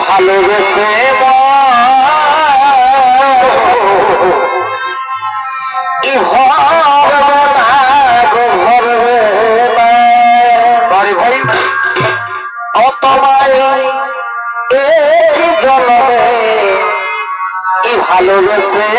ভালোবেসে তোমায় জন্মে ভালোবেসে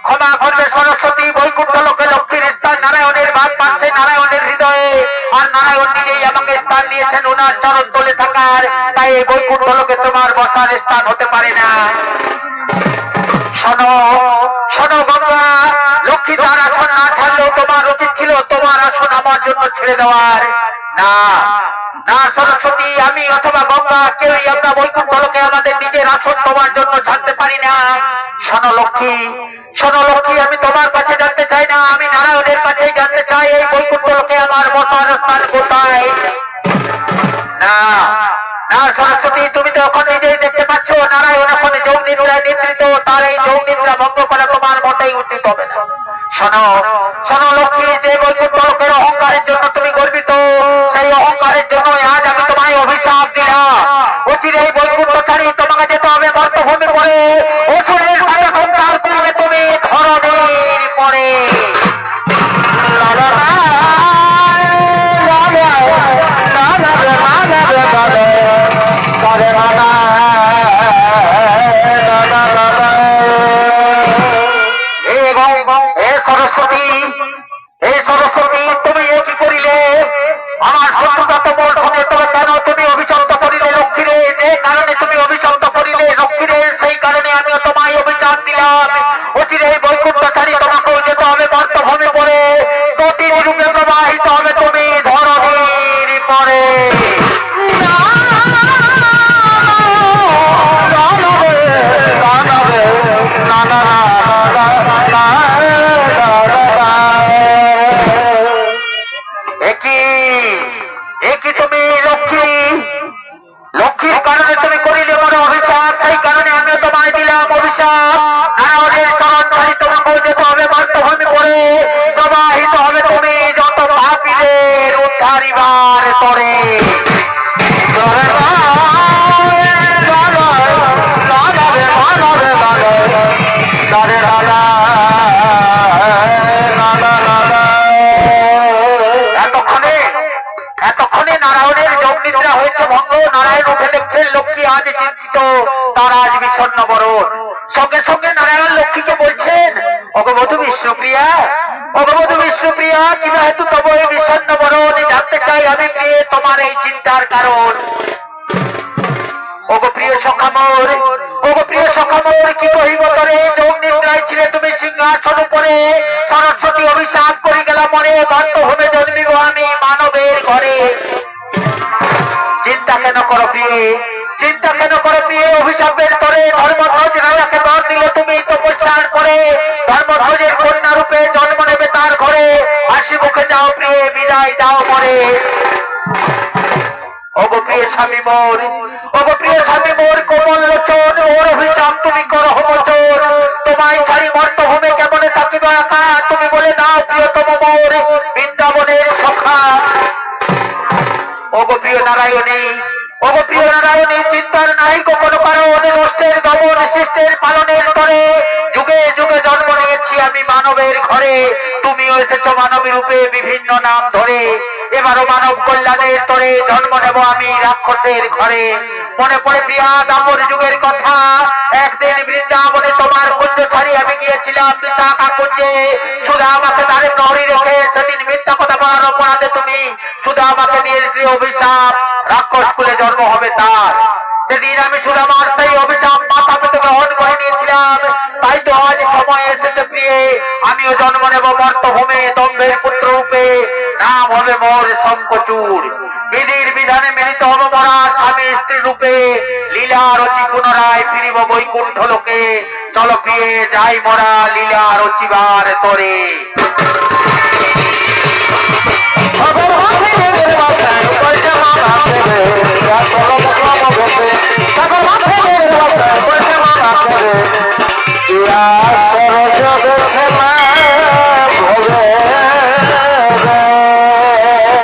ক্ষমা করবে সরস্বতী বৈকুণ্ঠ লোকে লক্ষ্মীর স্থান নারায়ণের ভাগ পাচ্ছে নারায়ণের হৃদয়ে আর নারায়ণ নিজেই আমাকে স্থান দিয়েছেন ওনার চরণ তলে থাকার, তাই এই বৈকুণ্ঠ লোকে তোমার বসার স্থান হতে পারে না। শোনো শোনো গঙ্গা, লক্ষ্মী তার আসন না ছাড়লেও তোমার উচিত ছিল তোমার আসন আমার জন্য ছেড়ে দেওয়ার। না না সরস্বতী, আমি অথবা গঙ্গা কেউই আমরা বৈকুণ্ঠ লোকে আমাদের নিজের আসন তোমার জন্য ছাড়তে পারি না। শোনো লক্ষ্মী, শোনো লক্ষ্মী, আমি তোমার কাছে জানতে চাই না, আমি নারায়ণের কাছেই জানতে চাই এই বৈকুণ্ঠ লোকে আমার বসার স্থান কোথায়। না না সরস্বতী, তুমি তো এখন নিজেই দেখতে পাচ্ছ নারায়ণ এখন যোগ নিদ্রায় নিদ্রিত, তার এই যোগ নিদ্রা ভঙ্গ করা তোমার মোটেই উচিত হবে না। শোনো শোনো লক্ষ্মী, যে বৈকুণ্ঠ লোকের অহংকারের জন্য তুমি গর্বিত, সেই অহংকারের জন্য আজ আমি তোমায় অভিশাপ দিলাম। অচিরে এই বৈকুণ্ঠ ছাড়ি তোমাকে যেতে হবে মর্তভূমি পরে, অসুরের সাথে সংসার করবে তুমি ধরনের পরে। সরস্বতী, তুমি এ কি করিলে? আমার শত্রুতা তো বল শুনে তবে কেন তুমি অভিশপ্ত করিলে লক্ষ্মীরে? যে কারণে তুমি অভিশপ্ত করিলে লক্ষ্মীরে, সেই কারণে আমিও তোমায় অভিশাপ দিলাম। অচিরে এই বৈকুণ্ঠ ছাড়ি তোমাকেও যেতে হবে মর্তভূমি পরে, গতির রূপে প্রবাহিত হবে তুমি ধরণীর পরে। তুমি লক্ষ্মী, লক্ষ্মীর কারণে তুমি করিলে মনে অভিশাপ, সেই কারণে আমিও তোমায় দিলাম অভিশাপ। নারায়ণের চরণ ছাড়ি তোমাকেও যেতে হবে মর্তভূমি পরে, প্রবাহিত হবে তুমি যত পাপীদের উদ্ধারিবার তরে। এতক্ষণে নারায়ণের যোগ নিদ্রা হয়েছে ভঙ্গ। নারায়ণ উঠে দেখছেন লক্ষ্মী আজ চিন্তিত, তার আজ বিষণ্ণ বরণ। সঙ্গে সঙ্গে নারায়ণ লক্ষ্মীকে বলছেন, অগবধূ বিষ্ণুপ্রিয়া, অগবধূ বিষ্ণুপ্রিয়া, কিংবা হেতু তব এই বিষণ্ণ বরণ জানতে চাই আমি প্রিয়ে তোমার এই চিন্তার কারণ। ওগো প্রিয় সখামোর, ওগো প্রিয় সখামোর, কি কহিব তোরে? যোগ নিদ্রায় ছিলে তুমি সিংহাসন উপরে, সরস্বতী অভিশাপ করি গেলাম মনে, মর্তভূমে জন্মিব আমি মানবের ঘরে। চিন্তা কেন করো প্রিয়ে, চিন্তা কেন করো প্রিয়ে? অভিশাপের তরে ধর্মধ্বজ রাজাকে বর দিলে তুমি তপস্যার করে, ধর্মধ্বজের কন্যা রূপে জন্ম নেবে তার ঘরে। হাসি মুখে যাও প্রিয়ে, বিদায় দাও মরে। ওগো প্রিয় স্বামী মোর, ওগো প্রিয় স্বামী মোর, কোমল লোচন, ওর অভিশাপ তুমি করো মোচন। তোমায় ছাড়ি মর্তভূমে কেমনে থাকিব একা, তুমি বলে দাও প্রিয়তম মোর বৃন্দাবনের সখা। ওগো প্রিয় নারায়ণী, ওগো প্রিয় নারায়ণী, চিন্তার নাই কোনো কারণ, নষ্টের দমন সৃষ্টের পালনের তরে, যুগে যুগে জন্ম নিয়েছি আমি মানবের ঘরে। তুমিও এসেছো মানবী রূপে বিভিন্ন নাম ধরে, এবারও মানব কল্যাণের তরে জন্ম নেব আমি রাক্ষসের ঘরে। মনে পড়ে প্রিয়া দামর যুগের কথা, একদিন বৃন্দাবনে তোমার কুঞ্জ ছাড়ি আমি গিয়েছিলাম বিশাখা কুঞ্জে। সুধা আমাকে দ্বারে প্রহরী রেখে সেদিন মিথ্যা কথা বলার অপরাধে তুমি সুধা আমাকে দিয়েছি অভিশাপ, রাক্ষস কুলে জন্ম হবে তার। সেদিন আমি সুধামার সেই অভিশাপ মাথা পেতে গ্রহণ করে নিয়েছিলাম, তাই তো আজ সময় এসেছে প্রিয়ে আমিও জন্ম নেব মর্তভূমে দম্ভের পুত্র রূপে। নাম হবে মোর শঙ্খচূড়, বিধির বিধানে মিলিত হব মোরা স্বামী স্ত্রী রূপে। লীলা রচি পুনরায় ফিরিব বৈকুণ্ঠ লোকে, চলো প্রিয়ে যাই মোরা লীলা রচিবার তরে। Yeah.